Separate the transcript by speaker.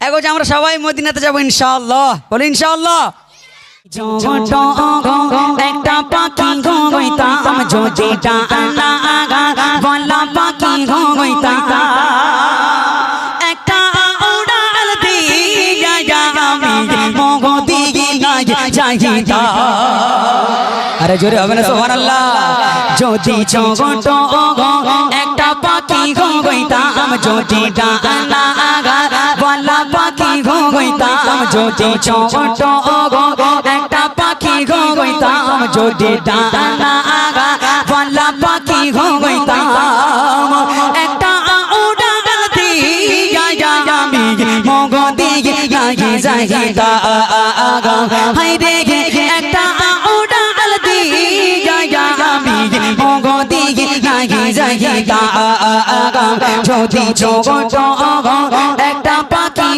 Speaker 1: এখন আমরা সবাই মদিনাতে যাবো ইনশাআল্লাহ, বলি ইনশাআল্লাহ। একটা পাখি গইতাম যদি ডানা বলা পাখি গইতাম একটা উড়াল দিয়া আমি মদিনা যাইতা। আরে জোরে হবে না সুবহানাল্লাহ। যদি ছোট একটা পাখি গইতাম যদি ডানা বলা পাখি গইতাম যদি ছোট একটা পাখি গইতাম যদি ডানা বলা পাখি গইতাম একটা উড়াল দিয়া আমি মদিনা যাইতা। হাই রে একটা উড়াল দিয়া আমি মদিনা যাইতা। যদি ছোট একটা পাখি